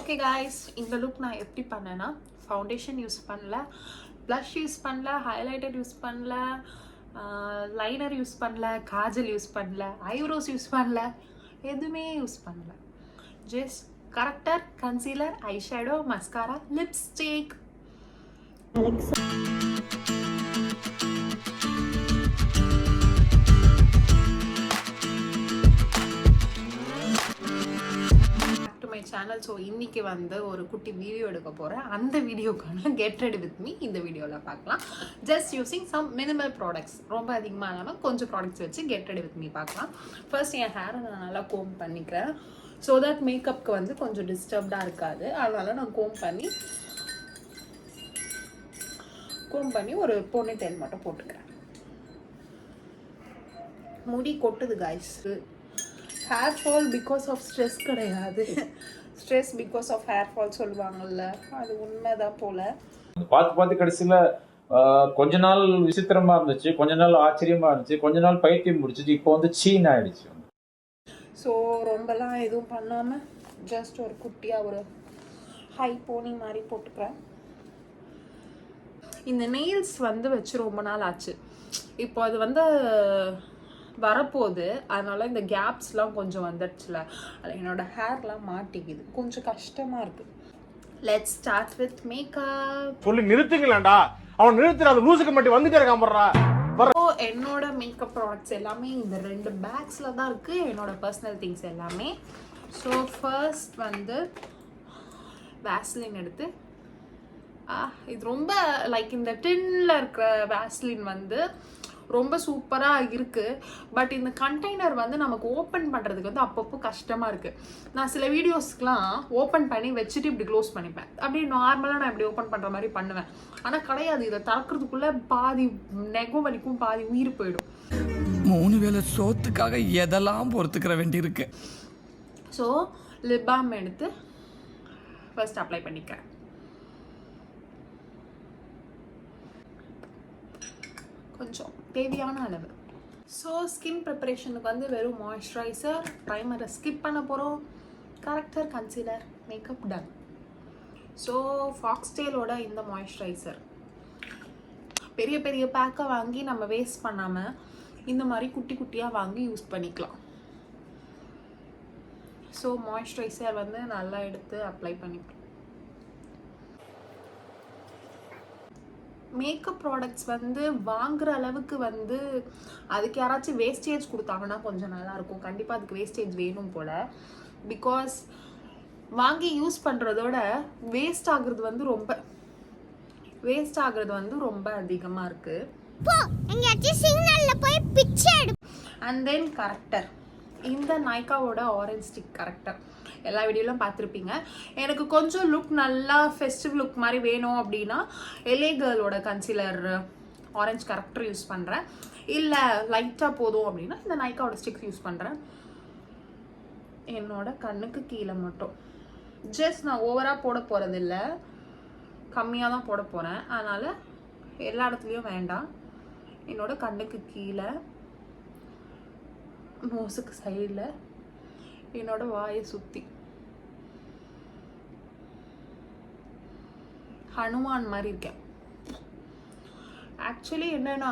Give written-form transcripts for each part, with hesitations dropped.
Okay guys, இந்த look நான் எப்படி பண்ணேன்னா, ஃபவுண்டேஷன் யூஸ் பண்ணல, ப்ளஷ் யூஸ் பண்ணல, ஹைலைட்டர் யூஸ் பண்ணல, லைனர் யூஸ் பண்ணல, காஜல் யூஸ் பண்ணல, ஐப்ரோஸ் யூஸ் பண்ணல, எதுவுமே யூஸ் பண்ணல. Just character, concealer, eyeshadow, mascara, lipstick. Channel. So இன்னைக்கு வந்து ஒரு குட்டி வீடியோ எடுக்க போகிறேன். அந்த வீடியோக்கான கெட் ரெடி வித் மீ இந்த வீடியோவில் பார்க்கலாம். Just using some minimal products, ரொம்ப அதிகமாக இல்லாமல் கொஞ்சம் ப்ராடக்ட்ஸ் வச்சு கெட் ரெடி வித் மீ பார்க்கலாம். ஃபர்ஸ்ட் என் ஹேரை நான் நல்லா கோம் பண்ணிக்கிறேன். ஸோ தட் மேக்கப்புக்கு வந்து கொஞ்சம் டிஸ்டர்ப்டாக இருக்காது. அதனால நான் கோம் பண்ணி ஒரு போனி டெயில் மட்டும் போட்டுக்கிறேன். முடி கொட்டுது guys. Hair fall because of stress கிடையாது, stress because of hair fall சொல்லுவாங்கல்ல, அது உண்மைதான் போல. பார்த்து கடைசியில் கொஞ்ச நாள் விசித்திரமா இருந்துச்சு, கொஞ்ச நாள் ஆச்சரியமா இருந்துச்சு, கொஞ்ச நாள் பைத்தியம் முடிச்சிச்சு, இப்போ வந்து சீன் ஆயிடுச்சு. ஸோ ரொம்பலாம் எதுவும் பண்ணாமல் ஜஸ்ட் ஒரு குட்டியாக ஒரு ஹை போனி மாதிரி போட்டுக்கிறேன். இந்த நெயில்ஸ் வந்து வச்சு ரொம்ப நாள் ஆச்சு. இப்போ அது வந்து வரப்போகுது, அதனால இந்த கேப்ஸ்லாம் கொஞ்சம் வந்துடுச்சுல, அதில் என்னோட ஹேர்லாம் மாட்டிக்குது, கொஞ்சம் கஷ்டமாக இருக்குது. Let's start with makeup. சொல்லி நிறுத்துங்களேன்டா, அவன் நிறுத்துற லூசுக்கு மட்டும் வந்துட்டே இருக்கான் போடுறா. என்னோட மேக்கப் ப்ராடக்ட்ஸ் எல்லாமே இந்த 2 பேக்ஸில் தான் இருக்குது, என்னோட பர்சனல் திங்ஸ் எல்லாமே. ஸோ ஃபர்ஸ்ட் வந்து வேஸ்லின் எடுத்து, இது ரொம்ப லைக் இந்த டின்ல இருக்கிற வேஸ்லின் வந்து ரொம்ப சூப்பராக இருக்குது. பட் இந்த கண்டெய்னர் வந்து நமக்கு ஓப்பன் பண்ணுறதுக்கு வந்து அப்பப்போ கஷ்டமாக இருக்குது. நான் சில வீடியோஸ்க்கெலாம் ஓப்பன் பண்ணி வச்சுட்டு இப்படி க்ளோஸ் பண்ணிப்பேன். அப்படி நார்மலாக நான் இப்படி ஓப்பன் பண்ணுற மாதிரி பண்ணுவேன். ஆனால் கிடையாது, இதை திறக்கிறதுக்குள்ளே பாதி நெகம் வலிக்கும், பாதி உயிர் போயிடும். 3 வேளை சோத்துக்காக எதெல்லாம் பொறுத்துக்கிற வேண்டியிருக்கு. ஸோ லிப் பாம் எடுத்து ஃபர்ஸ்ட் அப்ளை பண்ணிக்கிறேன். கொஞ்சம் தேவையான அளவு. ஸோ ஸ்கின் ப்ரிப்பரேஷனுக்கு வந்து வெறும் மாய்ஸ்சரைசர், ப்ரைமரை ஸ்கிப் பண்ண போகிறோம், corrector, concealer, makeup done. So ஃபாக்ஸ்டேலோட இந்த மாய்ஸ்சரைசர் பெரிய பெரிய பேக்கை வாங்கி நம்ம வேஸ்ட் பண்ணாமல் இந்த மாதிரி குட்டி குட்டியாக வாங்கி யூஸ் பண்ணிக்கலாம். ஸோ மாய்ஸ்சரைசர் வந்து நல்லா எடுத்து அப்ளை பண்ணிக்கலாம். மேக்கப் ப்ராடக்ட்ஸ் வந்து வாங்குற அளவுக்கு வந்து அதுக்கு யாராச்சும் வேஸ்டேஜ் கொடுத்தாங்கன்னா கொஞ்சம் நல்லாயிருக்கும். கண்டிப்பாக அதுக்கு வேஸ்டேஜ் வேணும் போல். பிகாஸ் வாங்கி யூஸ் பண்ணுறதோட வேஸ்ட் ஆகுறது வந்து ரொம்ப அதிகமாக இருக்குது. அண்ட் தென் கரெக்டர், இந்த நைக்காவோட ஆரஞ்ச் ஸ்டிக் கரெக்டர் எல்லா வீடியோலாம் பார்த்துருப்பீங்க. எனக்கு கொஞ்சம் லுக் நல்லா ஃபெஸ்டிவ் லுக் மாதிரி வேணும் அப்படின்னா LA கேர்ளோட கன்சீலர் ஆரஞ்ச் கரெக்டர் யூஸ் பண்ணுறேன். இல்லை லைட்டாக போதும் அப்படின்னா இந்த நைக்காவோட ஸ்டிக்ஸ் யூஸ் பண்ணுறேன். என்னோட கண்ணுக்கு கீழே மட்டும் ஜஸ்ட் நான் ஓவராக போட போகிறதில்ல, கம்மியாக தான் போட போகிறேன். அதனால் எல்லா இடத்துலையும் வேண்டாம். என்னோட கண்ணுக்கு கீழே, நோஸுக்கு சைடில், என்னோட வாயை சுற்றி, ஹனுமான் மாதிரி இருக்கேன். ஆக்சுவலி என்னன்னா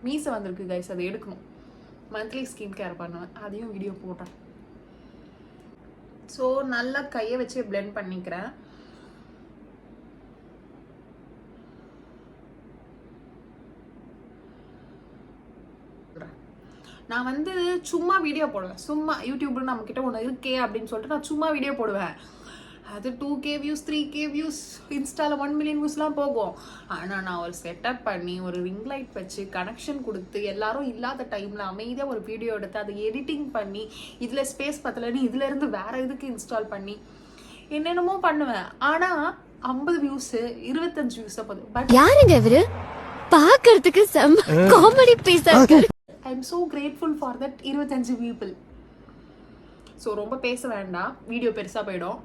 மீசை வந்திருக்கு கைஸ், அதை எடுக்கணும். மந்த்லி ஸ்கின் கேர் பண்ணுவேன், அதையும் வீடியோ போடுறேன். ஸோ நல்லா கையை வச்சு பிளெண்ட் பண்ணிக்கிறேன். நான் வந்து சும்மா வீடியோ போடுவேன், சும்மா யூடியூப்ல நம்மக்கிட்ட ஒன்று இருக்கே அப்படின்னு சொல்லிட்டு நான் சும்மா வீடியோ போடுவேன். அது 2K வியூஸ், 3K வியூஸ், இன்ஸ்டாவில் 1 மில்லியன் வியூஸ்லாம் போகும். ஆனால் நான் ஒரு செட்டப் பண்ணி ஒரு ரிங் லைட் வச்சு கனெக்ஷன் கொடுத்து எல்லாரும் இல்லாத டைமில் அமைதியாக ஒரு வீடியோ எடுத்து அதை எடிட்டிங் பண்ணி இதில் ஸ்பேஸ் பத்தலைன்னு இதுலேருந்து வேறு இதுக்கு இன்ஸ்டால் பண்ணி என்னென்னமோ பண்ணுவேன். ஆனால் 50 வியூஸு 25 வியூஸை போதும். பட் யாருங்க இவரு பார்க்கறதுக்கு செம்ம காமெடி பீஸா இருக்காரு. I am so grateful for that 25 people. So ரொம்ப பேச வேண்டாம், வீடியோ பெருசாக போயிடும்.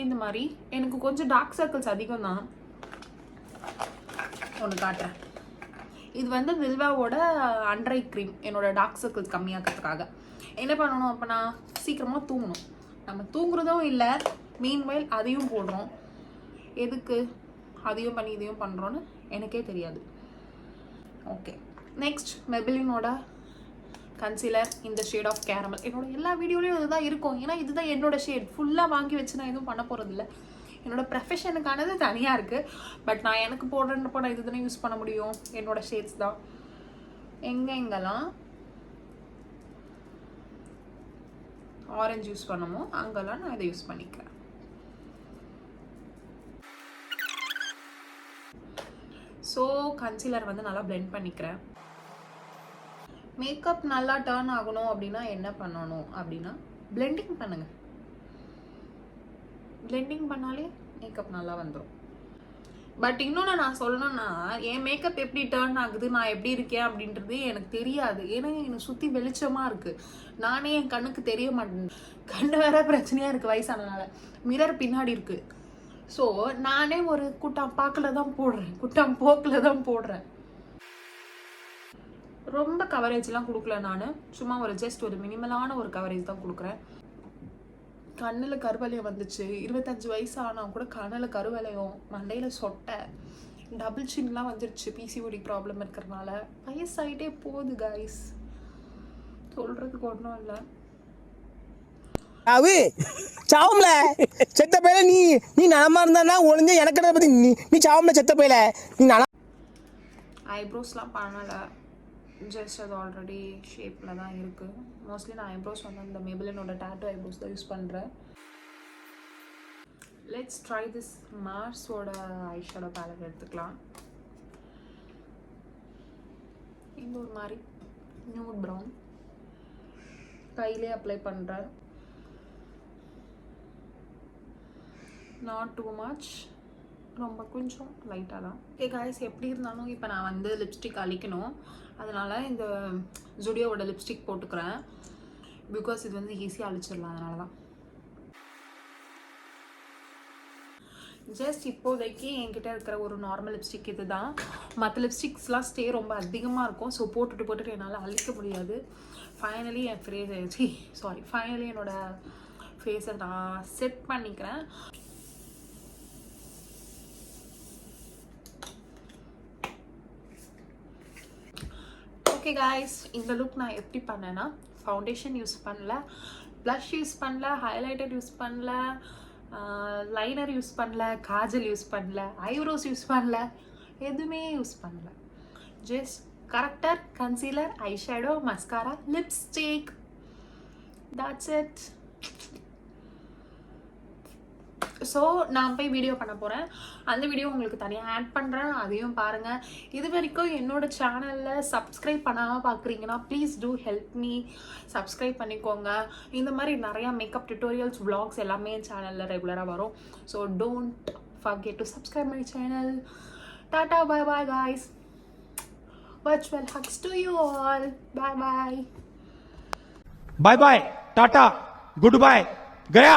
இந்த மாதிரி எனக்கு கொஞ்சம் டார்க் சர்க்கிள்ஸ் அதிகம் தான், ஒன்று காட்டுறேன். இது வந்து வில்வாவோட அண்டர் ஐ க்ரீம், என்னோட டார்க் சர்க்கிள்ஸ் கம்மியாக்கிறதுக்காக. என்ன பண்ணணும் அப்போ, நான் சீக்கிரமாக தூங்கணும். நம்ம தூங்குறதும் இல்லை, மீன்வைல் அதையும் போடுறோம். எதுக்கு அதையும் பண்ணி இதையும் பண்ணுறோன்னு எனக்கே தெரியாது. ஓகே, நெக்ஸ்ட் மெபிலினோட கன்சீலர் இந்த ஷேட் ஆஃப் கேரமல். என்னோட எல்லா வீடியோலையும் இதுதான் இருக்கும், ஏன்னா இதுதான் என்னோட ஷேட். ஃபுல்லாக வாங்கி வச்சு நான் எதுவும் பண்ண போகிறதில்ல. என்னோட ப்ரொஃபஷனுக்கானது தனியாக இருக்குது. பட் நான் எனக்கு போடுறேன்றப்போ நான் இது தானே யூஸ் பண்ண முடியும். என்னோட ஷேட்ஸ் தான். எங்கெங்கெல்லாம் ஆரஞ்சு யூஸ் பண்ணமோ அங்கெல்லாம் நான் இதை யூஸ் பண்ணிக்கிறேன். ஸோ கன்சீலர் வந்து நல்லா பிளெண்ட் பண்ணிக்கிறேன். மேக்கப் நல்லா டர்ன் ஆகணும் அப்படின்னா என்ன பண்ணணும் அப்படின்னா பிளெண்டிங் பண்ணுங்க. பிளெண்டிங் பண்ணாலே மேக்கப் நல்லா வந்துடும். பட் இன்னொன்று நான் சொல்லணும்னா, என் மேக்கப் எப்படி டர்ன் ஆகுது, நான் எப்படி இருக்கேன் அப்படின்றது எனக்கு தெரியாது. ஏன்னா என்னை சுற்றி வெளிச்சமாக இருக்குது, நானே என் கண்ணுக்கு தெரிய மாட்டேன். கண்ணு வேற பிரச்சனையாக இருக்குது வயசானனால. மிரர் பின்னாடி இருக்குது. ஸோ நானே ஒரு குட்டாம் பாக்கில் தான் போடுறேன், குட்டாம் போக்கில் தான் போடுறேன். ரொம்ப கவரேஜ்லாம் கொடுக்கல நான், சும்மா ஒரு ஜஸ்ட் ஒரு மினிமலான ஒரு கவரேஜ் தான் கொடுக்குறேன். கண்ணில் கருவலையம் வந்துச்சு. 25 வயசு ஆனால் கூட கண்ணில் கருவலையம், மண்டையில் சொட்டை, டபுள் சின்லாம் வந்துருச்சு. பிசிஓடி ப்ராப்ளம் இருக்கிறதுனால வயசாகிட்டே போகுது கைஸ். சொல்கிறதுக்கு ஒன்றும் இல்லை. அவு சாவும்ல செத்த பையில நீ நலமா இருந்தா ஒளிஞ்ச எனக்கு பத்தி நீ சாவும்ல செத்த பையில நீ நல. ஐப்ரோஸ்லாம் பண்ணலை, ஜஸ்ட் அது ஆல்ரெடி ஷேப்பில் தான் இருக்குது. மோஸ்ட்லி நான் ஐப்ரோஸ் வந்து இந்த மேபிலினோட டாட்டூ ஐப்ரோஸ் தான் யூஸ் பண்ணுறேன். லெட்ஸ் ட்ரை திஸ் மார்ஸோட ஐஷேடோ பேலட் எடுத்துக்கலாம். இந்த ஒரு மாதிரி நியூட் ப்ரௌன் கையிலே அப்ளை பண்ணுறேன். நாட் டூ மச், ரொம்ப கொஞ்சம் லைட்டாக தான். ஓகே காய்ஸ், எப்படி இருந்தாலும் இப்போ நான் வந்து லிப்ஸ்டிக் அழிக்கணும். அதனால் இந்த ஜுடியோவோட லிப்ஸ்டிக் போட்டுக்கிறேன். பிகாஸ் இது வந்து ஈஸியாக அழிச்சிடலாம், அதனால தான். ஜஸ்ட் இப்போதைக்கு என்கிட்ட இருக்கிற ஒரு நார்மல் லிப்ஸ்டிக் இது தான். மற்ற லிப்ஸ்டிக்ஸ்லாம் ஸ்டே ரொம்ப அதிகமாக இருக்கும். ஸோ போட்டுட்டு என்னால் அழிக்க முடியாது. ஃபைனலி ஃபைனலி என்னோடய ஃபேஸை நான் செட் பண்ணிக்கிறேன். ஓகே காய்ஸ், இந்த லுக் நான் எப்படி பண்ணேன்னா, ஃபவுண்டேஷன் யூஸ் பண்ணல, ப்ளஷ் யூஸ் பண்ணல, ஹைலைட்டர் யூஸ் பண்ணல, லைனர் யூஸ் பண்ணல, காஜல் யூஸ் பண்ணல, ஐப்ரோஸ் யூஸ் பண்ணல, எதுவுமே யூஸ் பண்ணல. Just character, concealer, eyeshadow, mascara, lipstick, that's it. So நான் போய் வீடியோ பண்ண போகிறேன். அந்த வீடியோ உங்களுக்கு தனியாக ஆட் பண்ணுறேன், அதையும் பாருங்கள். இது வரைக்கும் என்னோடய சேனலில் சப்ஸ்கிரைப் பண்ணாமல் பார்க்குறீங்கன்னா please do help me, subscribe பண்ணிக்கோங்க. இந்த மாதிரி நிறையா மேக்கப் டியூட்டோரியல்ஸ், vlogs எல்லாமே என் சேனலில் ரெகுலராக வரும். So don't forget to subscribe my channel. Tata, bye bye guys. Virtual hugs to you all. Bye bye. Bye bye tata goodbye गया.